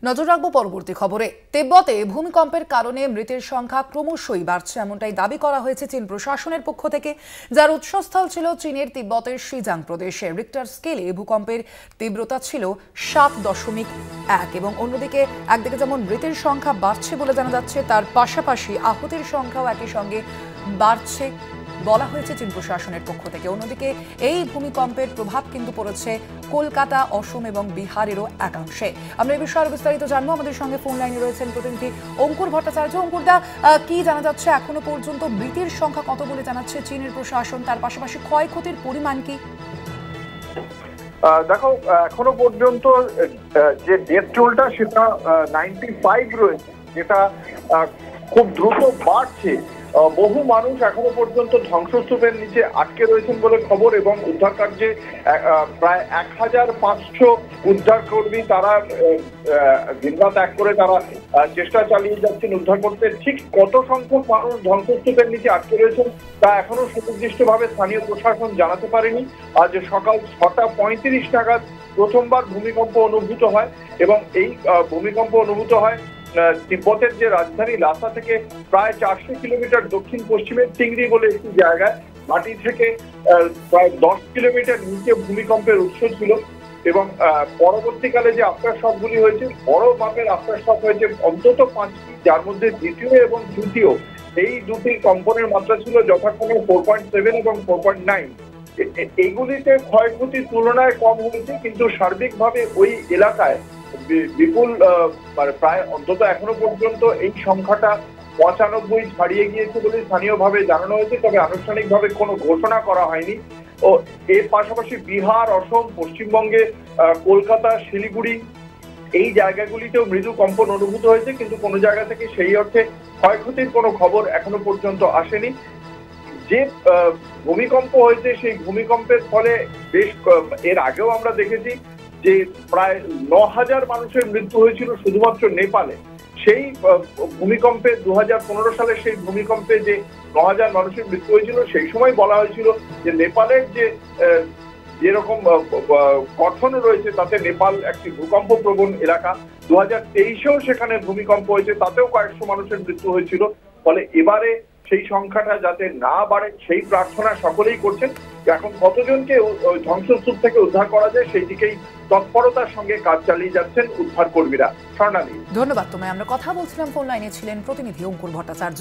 নজর রাখবো পরবর্তী খবরে। তিব্বতে ভূমিকম্পের কারণে মৃতের সংখ্যা ক্রমশই বাড়ছে, এমনটাই দাবি করা হয়েছে চীন প্রশাসনের পক্ষ থেকে, যার উৎসস্থল ছিল চীনের তিব্বতের শিজাং প্রদেশে। রিক্টার স্কেলে ভূকম্পের তীব্রতা ছিল 7.1 এবং অন্যদিকে একদিকে যেমন মৃতের সংখ্যা বাড়ছে বলে জানা যাচ্ছে, তার পাশাপাশি আহতের সংখ্যাও একই সঙ্গে বাড়ছে বলা হয়েছে চীন প্রশাসনের পক্ষ থেকে। অন্যদিকে এই ভূমিকম্পের প্রভাব কিন্তু পড়েছে কলকাতা, অসম এবং বিহারেরও একাংশে। আমরা এই বিষয়ে আরো বিস্তারিত জানবো। আমাদের সঙ্গে ফোন লাইনে রয়েছেন প্রতিনিধি অঙ্কুর ভট্টাচার্য। অঙ্কুরদা, কি জানা যাচ্ছে এখনো পর্যন্ত? মৃতের সংখ্যা কত বলে জানাচ্ছে চীনের প্রশাসন? তার পাশাপাশি ক্ষয়ক্ষতির পরিমাণ কি? দেখো, এখনো পর্যন্ত যে ডেথ টোলটা সেটা 95 রয়েছে, যেটা খুব দ্রুত বাড়ছে। বহু মানুষ এখনো পর্যন্ত ধ্বংসস্তূপের নিচে আটকে রয়েছেন বলে খবর, এবং উদ্ধার কার্যে প্রায় 1500 উদ্ধার কর্মী তারা দিনরাত এক করে তারা চেষ্টা চালিয়ে যাচ্ছেন উদ্ধার করতে। ঠিক কত সংখ্যক মানুষ ধ্বংসস্তূপের নিচে আটকে রয়েছেন তা এখনো সুনির্দিষ্টভাবে স্থানীয় প্রশাসন জানাতে পারেনি। আজ সকাল 6:35 নাগাদ প্রথমবার ভূমিকম্প অনুভূত হয়, এবং এই ভূমিকম্প অনুভূত হয় তিব্বতের যে রাজধানী লাসা থেকে প্রায় 400 কিলোমিটার দক্ষিণ পশ্চিমে টিংরি বলে একটি জায়গায়। মাটি থেকে প্রায় 10 কিলোমিটার নিচে ভূমিকম্পের উৎস ছিল, এবং পরবর্তীকালে যে আফটারশকগুলি হয়েছে, বড় মাপের আফটারশক হয়েছে অন্তত 5টি, যার মধ্যে দ্বিতীয় এবং তৃতীয় এই দুটি কম্পনের মাত্রা ছিল যথাক্রমে 4.7 এবং 4.9। এইগুলিতে ক্ষয়ক্ষতির তুলনায় কম হয়েছে, কিন্তু সার্বিকভাবে ওই এলাকায় বিপুল প্রায় অন্তত এখনো পর্যন্ত এই সংখ্যাটা 95 ছাড়িয়ে গিয়েছে বলে স্থানীয়ভাবে জানানো হয়েছে, তবে আনুষ্ঠানিকভাবে কোনো ঘোষণা করা হয়নি। ও এর পাশাপাশি বিহার, অসম, পশ্চিমবঙ্গে কলকাতা, শিলিগুড়ি এই জায়গাগুলিতেও মৃদু কম্পন অনুভূত হয়েছে, কিন্তু কোনো জায়গা থেকে সেই অর্থে ক্ষয়ক্ষতির কোনো খবর এখনো পর্যন্ত আসেনি। যে ভূমিকম্প হয়েছে সেই ভূমিকম্পের ফলে বেশ এর আগেও আমরা দেখেছি যে প্রায় 9000 মানুষের মৃত্যু হয়েছিল শুধুমাত্র নেপালে। সেই ভূমিকম্পে 2015 সালে সেই ভূমিকম্পে যে 9000 মানুষের মৃত্যু হয়েছিল, সেই সময় বলা হয়েছিল যে নেপালের যে যেরকম গঠন রয়েছে তাতে নেপাল একটি ভূকম্প প্রবণ এলাকা। 2023-এও সেখানে ভূমিকম্প হয়েছে, তাতেও কয়েকশো মানুষের মৃত্যু হয়েছিল। ফলে এবারে সেই সংখ্যাটা যাতে না বাড়ে সেই প্রার্থনা সকলেই করছেন। এখন কতজনকে ধ্বংসস্তূপ থেকে উদ্ধার করা যায় সেই দিকেই তৎপরতার সঙ্গে কাজ চালিয়ে যাচ্ছেন উদ্ধার কর্মীরা। স্বর্ণালী, ধন্যবাদ তোমায়। আমরা কথা বলছিলাম, ফোন লাইনে ছিলেন প্রতিনিধি অঙ্কুর ভট্টাচার্য।